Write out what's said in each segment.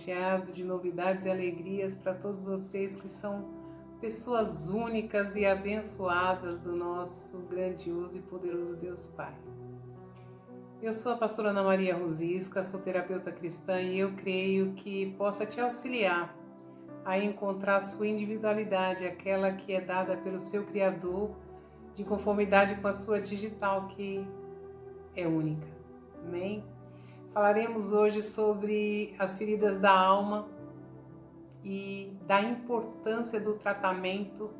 recheado de novidades e alegrias para todos vocês que são pessoas únicas e abençoadas do nosso grandioso e poderoso Deus Pai. Eu sou a pastora Ana Maria Rosisca, sou terapeuta cristã e eu creio que possa te auxiliar a encontrar a sua individualidade, aquela que é dada pelo seu Criador, de conformidade com a sua digital, que é única. Amém? Falaremos hoje sobre as feridas da alma e da importância do tratamento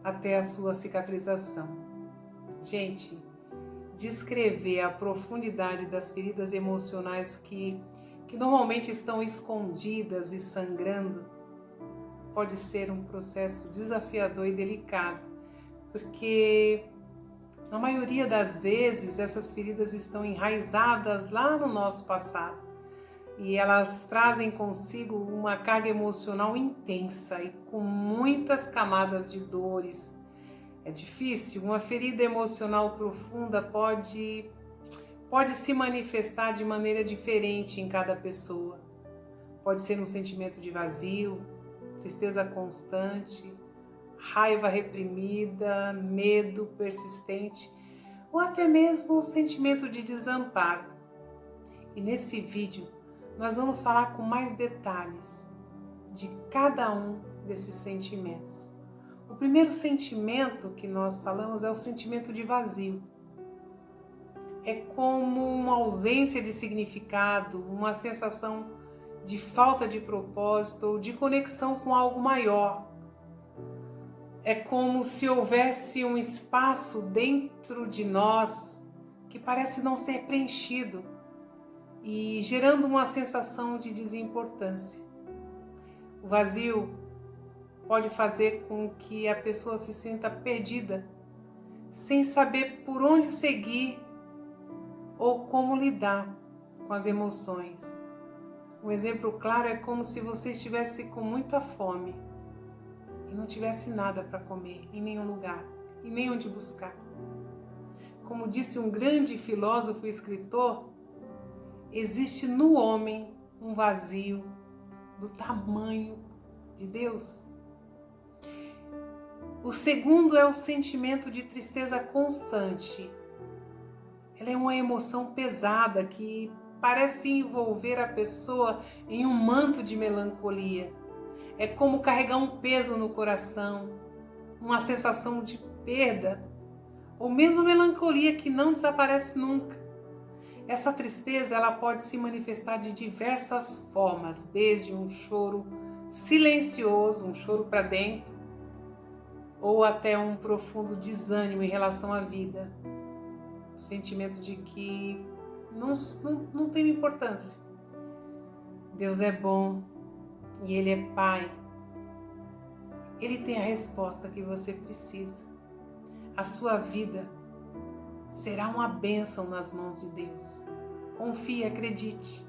até a sua cicatrização. Gente, descrever a profundidade das feridas emocionais que normalmente estão escondidas e sangrando pode ser um processo desafiador e delicado, porque na maioria das vezes essas feridas estão enraizadas lá no nosso passado e elas trazem consigo uma carga emocional intensa e com muitas camadas de dores. É difícil, uma ferida emocional profunda pode se manifestar de maneira diferente em cada pessoa. Pode ser um sentimento de vazio, tristeza constante, raiva reprimida, medo persistente ou até mesmo um sentimento de desamparo. E nesse vídeo nós vamos falar com mais detalhes de cada um desses sentimentos. O primeiro sentimento que nós falamos é o sentimento de vazio. É como uma ausência de significado, uma sensação de falta de propósito ou de conexão com algo maior. É como se houvesse um espaço dentro de nós que parece não ser preenchido e gerando uma sensação de desimportância. O vazio pode fazer com que a pessoa se sinta perdida, sem saber por onde seguir ou como lidar com as emoções. Um exemplo claro é como se você estivesse com muita fome e não tivesse nada para comer em nenhum lugar e nem onde buscar. Como disse um grande filósofo e escritor, existe no homem um vazio do tamanho de Deus. O segundo é o sentimento de tristeza constante. Ela é uma emoção pesada que parece envolver a pessoa em um manto de melancolia. É como carregar um peso no coração, uma sensação de perda, ou mesmo melancolia que não desaparece nunca. Essa tristeza ela pode se manifestar de diversas formas, desde um choro silencioso, um choro para dentro, ou até um profundo desânimo em relação à vida. O sentimento de que não tem importância. Deus é bom e Ele é Pai. Ele tem a resposta que você precisa. A sua vida será uma bênção nas mãos de Deus. Confie, acredite.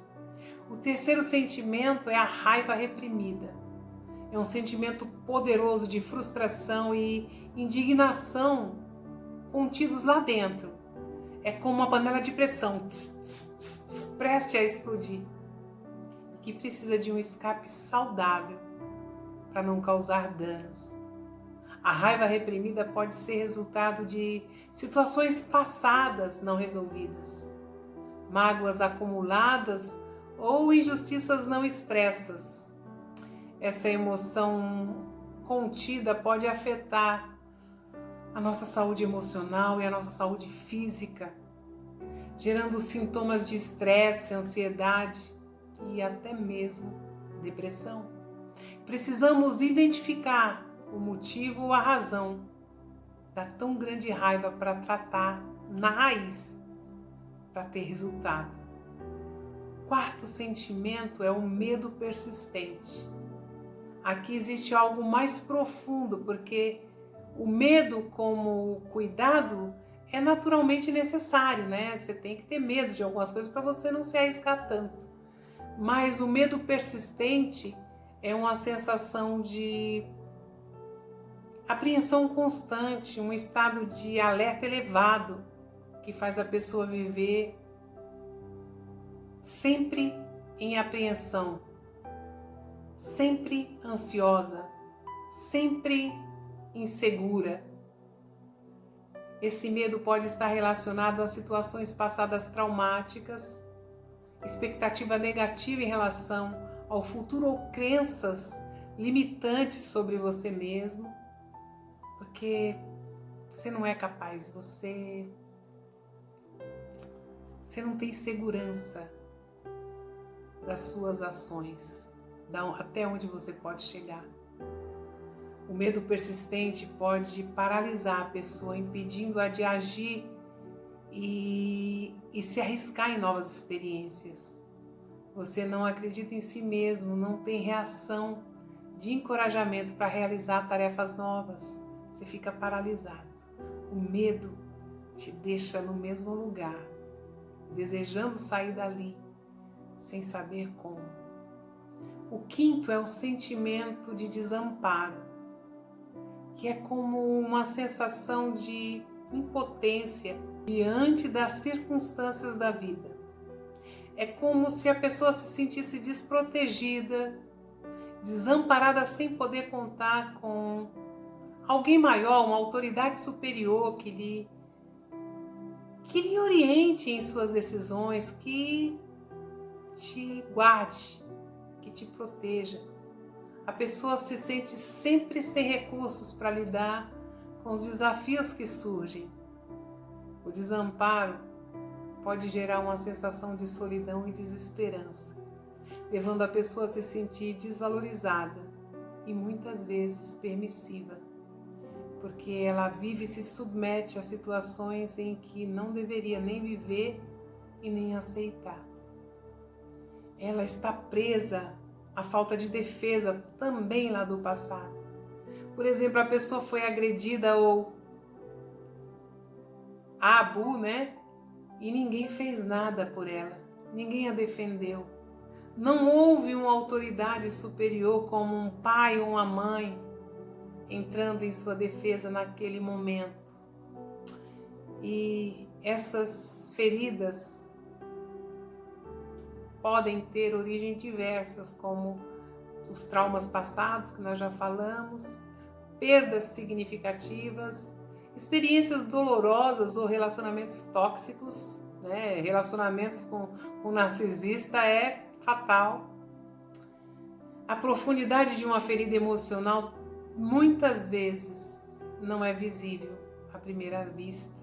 O terceiro sentimento é a raiva reprimida. É um sentimento poderoso de frustração e indignação contidos lá dentro. É como uma panela de pressão, preste a explodir, que precisa de um escape saudável para não causar danos. A raiva reprimida pode ser resultado de situações passadas não resolvidas, mágoas acumuladas ou injustiças não expressas. Essa emoção contida pode afetar a nossa saúde emocional e a nossa saúde física, gerando sintomas de estresse, ansiedade e até mesmo depressão. Precisamos identificar o motivo ou a razão da tão grande raiva para tratar na raiz, para ter resultado. Quarto sentimento é o medo persistente. Aqui existe algo mais profundo, porque o medo como cuidado é naturalmente necessário, né? Você tem que ter medo de algumas coisas para você não se arriscar tanto. Mas o medo persistente é uma sensação de apreensão constante, um estado de alerta elevado que faz a pessoa viver sempre em apreensão, sempre ansiosa, sempre insegura. Esse medo pode estar relacionado a situações passadas traumáticas, expectativa negativa em relação ao futuro ou crenças limitantes sobre você mesmo, porque você não é capaz, você não tem segurança das suas ações, até onde você pode chegar. O medo persistente pode paralisar a pessoa, impedindo-a de agir e se arriscar em novas experiências. Você não acredita em si mesmo, não tem reação de encorajamento para realizar tarefas novas. Você fica paralisado. O medo te deixa no mesmo lugar, desejando sair dali, sem saber como. O quinto é o sentimento de desamparo, que é como uma sensação de impotência diante das circunstâncias da vida. É como se a pessoa se sentisse desprotegida, desamparada, sem poder contar com alguém maior, uma autoridade superior que lhe oriente em suas decisões, que te guarde, que te proteja. A pessoa se sente sempre sem recursos para lidar com os desafios que surgem. O desamparo pode gerar uma sensação de solidão e desesperança, levando a pessoa a se sentir desvalorizada e muitas vezes permissiva, porque ela vive e se submete a situações em que não deveria nem viver e nem aceitar. Ela está presa à falta de defesa também lá do passado. Por exemplo, a pessoa foi agredida ou abu, né? E ninguém fez nada por ela, ninguém a defendeu. Não houve uma autoridade superior como um pai ou uma mãe entrando em sua defesa naquele momento. E essas feridas podem ter origem diversas, como os traumas passados que nós já falamos, perdas significativas, experiências dolorosas ou relacionamentos tóxicos, né? Relacionamentos com um narcisista é fatal. A profundidade de uma ferida emocional muitas vezes não é visível à primeira vista.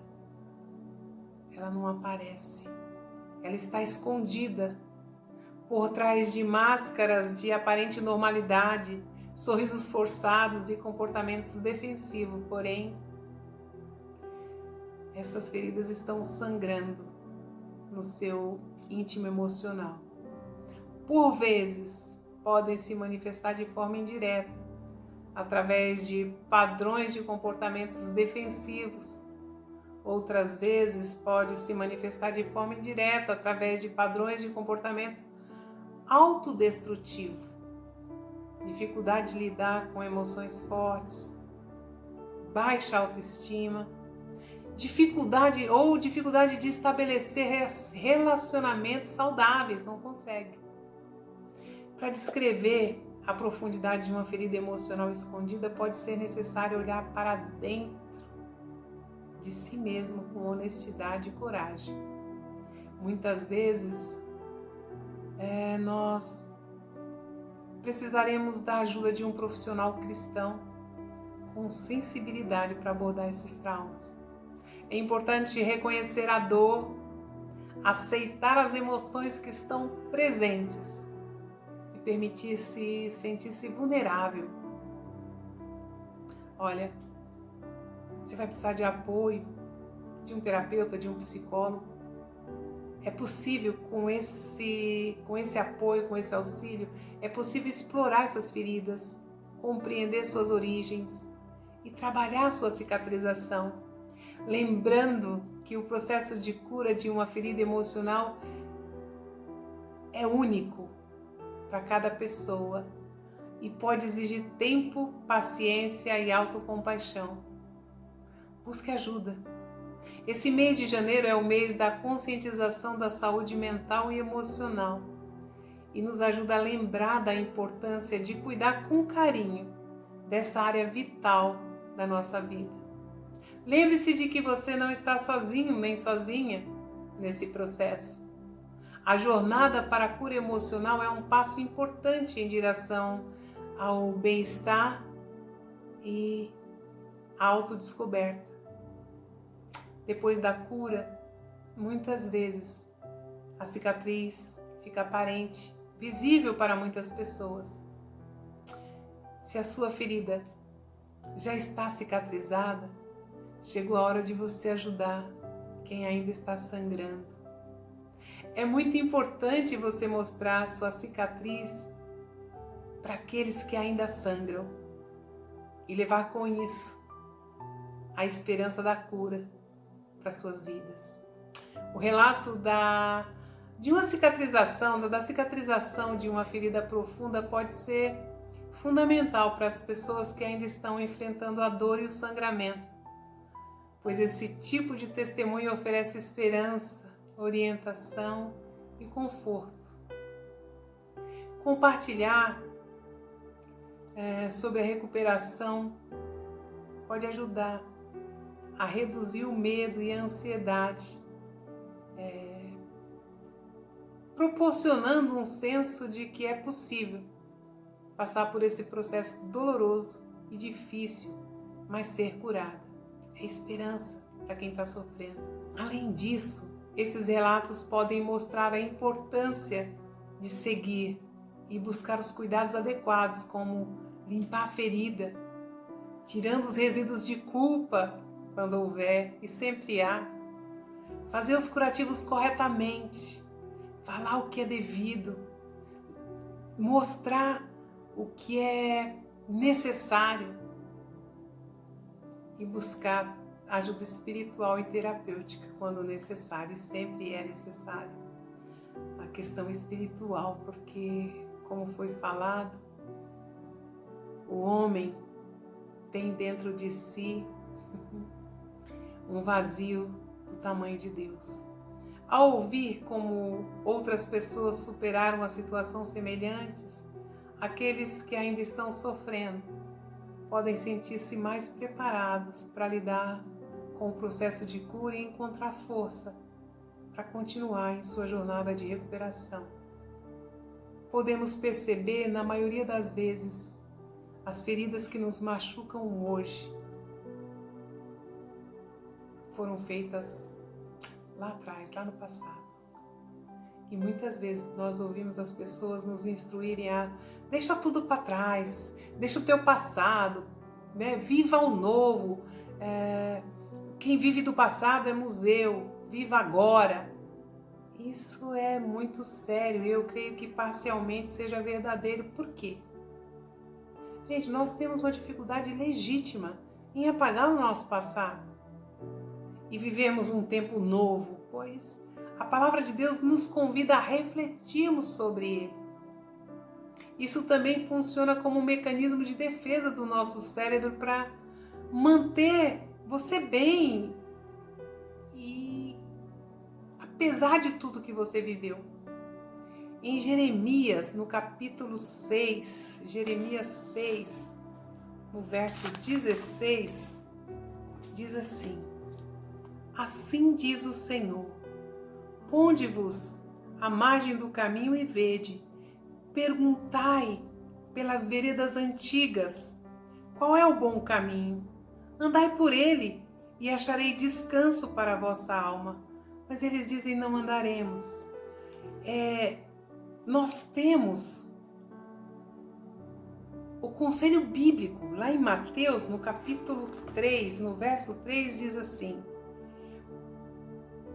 Ela não aparece. Ela está escondida por trás de máscaras de aparente normalidade, sorrisos forçados e comportamentos defensivos. Porém, essas feridas estão sangrando no seu íntimo emocional. Por vezes, podem se manifestar de forma indireta, através de padrões de comportamentos defensivos. Outras vezes, pode se manifestar de forma indireta, através de padrões de comportamentos autodestrutivos. Dificuldade de lidar com emoções fortes, baixa autoestima, dificuldade de estabelecer relacionamentos saudáveis, não consegue. Para descrever a profundidade de uma ferida emocional escondida, pode ser necessário olhar para dentro de si mesmo com honestidade e coragem. Muitas vezes, nós precisaremos da ajuda de um profissional cristão com sensibilidade para abordar esses traumas. É importante reconhecer a dor, aceitar as emoções que estão presentes e permitir-se sentir-se vulnerável. Olha, você vai precisar de apoio, de um terapeuta, de um psicólogo. É possível, com esse apoio, com esse auxílio, é possível explorar essas feridas, compreender suas origens e trabalhar sua cicatrização. Lembrando que o processo de cura de uma ferida emocional é único para cada pessoa e pode exigir tempo, paciência e autocompaixão. Busque ajuda. Esse mês de janeiro é o mês da conscientização da saúde mental e emocional. e nos ajuda a lembrar da importância de cuidar com carinho dessa área vital da nossa vida. Lembre-se de que você não está sozinho nem sozinha nesse processo. A jornada para a cura emocional é um passo importante em direção ao bem-estar e à autodescoberta. Depois da cura, muitas vezes a cicatriz fica aparente, visível para muitas pessoas. Se a sua ferida já está cicatrizada, chegou a hora de você ajudar quem ainda está sangrando. É muito importante você mostrar sua cicatriz para aqueles que ainda sangram e levar com isso a esperança da cura para suas vidas. O relato da cicatrização de uma ferida profunda pode ser fundamental para as pessoas que ainda estão enfrentando a dor e o sangramento, pois esse tipo de testemunho oferece esperança, orientação e conforto. Compartilhar sobre a recuperação pode ajudar a reduzir o medo e a ansiedade, proporcionando um senso de que é possível passar por esse processo doloroso e difícil, mas ser curado. É esperança para quem está sofrendo. Além disso, esses relatos podem mostrar a importância de seguir e buscar os cuidados adequados, como limpar a ferida, tirando os resíduos de culpa quando houver, e sempre há, fazer os curativos corretamente, falar o que é devido, mostrar o que é necessário e buscar ajuda espiritual e terapêutica quando necessário, e sempre é necessário a questão espiritual, porque, como foi falado, o homem tem dentro de si um vazio do tamanho de Deus. Ao ouvir como outras pessoas superaram a situação semelhantes, aqueles que ainda estão sofrendo podem sentir-se mais preparados para lidar com o processo de cura e encontrar força para continuar em sua jornada de recuperação. Podemos perceber, na maioria das vezes, as feridas que nos machucam hoje foram feitas lá atrás, lá no passado. E muitas vezes nós ouvimos as pessoas nos instruírem a deixa tudo para trás, deixa o teu passado, né? Viva o novo. Quem vive do passado é museu, viva agora. Isso é muito sério e eu creio que parcialmente seja verdadeiro. Por quê? Gente, nós temos uma dificuldade legítima em apagar o nosso passado e vivemos um tempo novo, pois a palavra de Deus nos convida a refletirmos sobre ele. Isso também funciona como um mecanismo de defesa do nosso cérebro para manter você bem e apesar de tudo que você viveu. Em Jeremias, no capítulo 6, Jeremias 6, no verso 16, diz assim: assim diz o Senhor, ponde-vos à margem do caminho e vede, perguntai pelas veredas antigas, qual é o bom caminho? Andai por ele e acharei descanso para a vossa alma. Mas eles dizem, não andaremos. Nós temos o conselho bíblico, lá em Mateus, no capítulo 3, no verso 3, diz assim: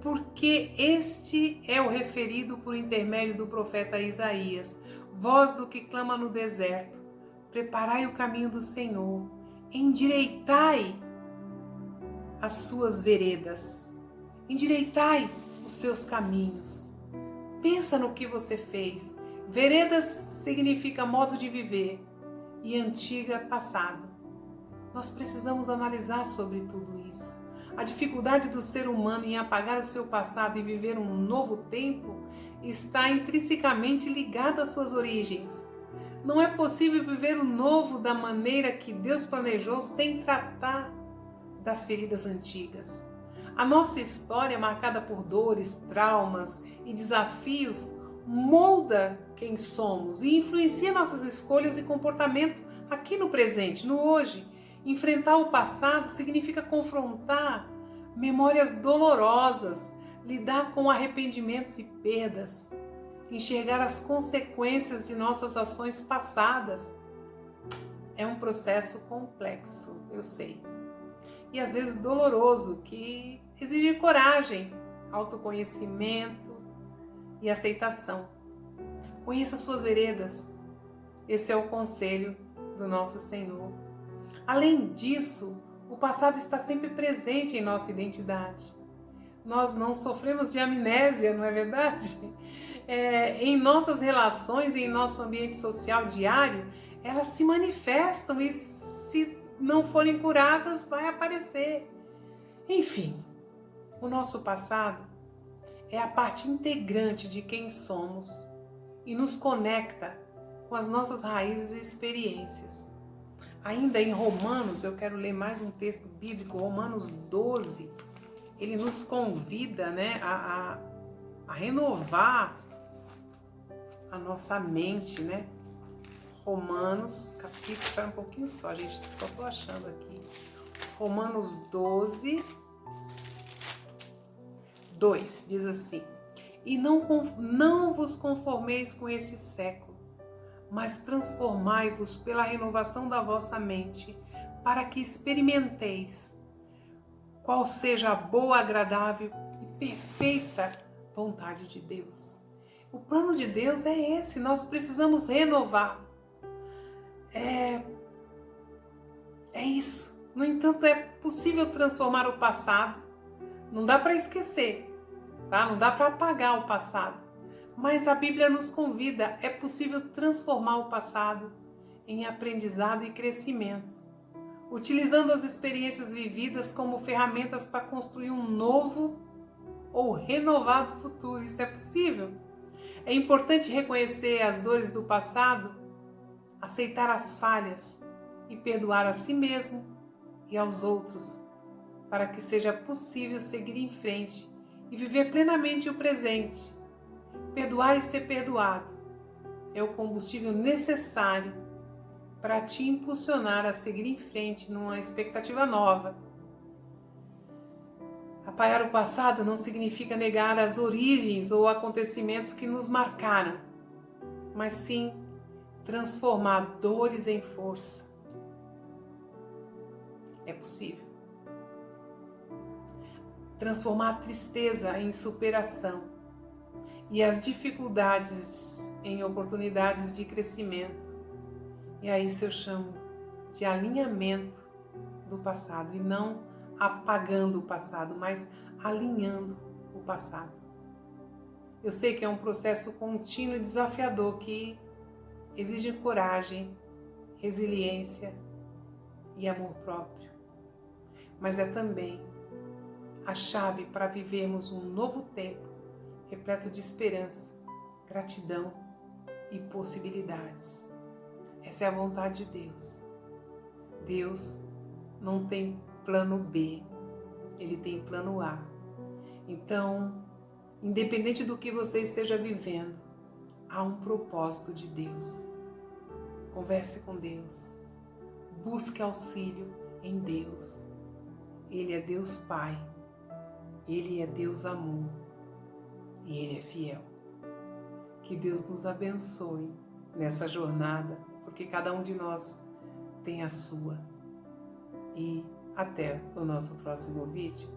porque este é o referido por intermédio do profeta Isaías, voz do que clama no deserto, preparai o caminho do Senhor, endireitai as suas veredas, endireitai os seus caminhos. Pensa no que você fez. Veredas significa modo de viver e antiga, passado. Nós precisamos analisar sobre tudo isso. A dificuldade do ser humano em apagar o seu passado e viver um novo tempo está intrinsecamente ligada às suas origens. Não é possível viver o novo da maneira que Deus planejou sem tratar das feridas antigas. A nossa história, marcada por dores, traumas e desafios, molda quem somos e influencia nossas escolhas e comportamento aqui no presente, no hoje. Enfrentar o passado significa confrontar memórias dolorosas, lidar com arrependimentos e perdas, enxergar as consequências de nossas ações passadas. É um processo complexo, eu sei, e às vezes doloroso, que exige coragem, autoconhecimento e aceitação. Conheça suas veredas. Esse é o conselho do nosso Senhor. Além disso, o passado está sempre presente em nossa identidade. Nós não sofremos de amnésia, não é verdade? Em nossas relações e em nosso ambiente social diário, elas se manifestam e, se não forem curadas, vai aparecer. Enfim, o nosso passado é a parte integrante de quem somos e nos conecta com as nossas raízes e experiências. Ainda em Romanos, eu quero ler mais um texto bíblico, Romanos 12, ele nos convida, né, a renovar a nossa mente, né? Romanos, capítulo, espera um pouquinho só, gente, só estou achando aqui. Romanos 12, 2, diz assim: E não vos conformeis com esse século, mas transformai-vos pela renovação da vossa mente, para que experimenteis qual seja a boa, agradável e perfeita vontade de Deus. O plano de Deus é esse, nós precisamos renovar. É isso. No entanto, é possível transformar o passado. Não dá para esquecer, tá? Não dá para apagar o passado. Mas a Bíblia nos convida, é possível transformar o passado em aprendizado e crescimento, utilizando as experiências vividas como ferramentas para construir um novo ou renovado futuro. Isso é possível. É importante reconhecer as dores do passado, aceitar as falhas e perdoar a si mesmo e aos outros, para que seja possível seguir em frente e viver plenamente o presente. Perdoar e ser perdoado é o combustível necessário para te impulsionar a seguir em frente numa expectativa nova. Apagar o passado não significa negar as origens ou acontecimentos que nos marcaram, mas sim transformar dores em força. É possível. Transformar a tristeza em superação e as dificuldades em oportunidades de crescimento. E a isso eu chamo de alinhamento do passado, e não apagando o passado, mas alinhando o passado. Eu sei que é um processo contínuo e desafiador que exige coragem, resiliência e amor próprio, mas é também a chave para vivermos um novo tempo repleto de esperança, gratidão e possibilidades. Essa é a vontade de Deus. Deus não tem plano B, Ele tem plano A. Então, independente do que você esteja vivendo, há um propósito de Deus. Converse com Deus, busque auxílio em Deus. Ele é Deus Pai, Ele é Deus Amor e Ele é fiel. Que Deus nos abençoe nessa jornada, porque cada um de nós tem a sua. E até o nosso próximo vídeo.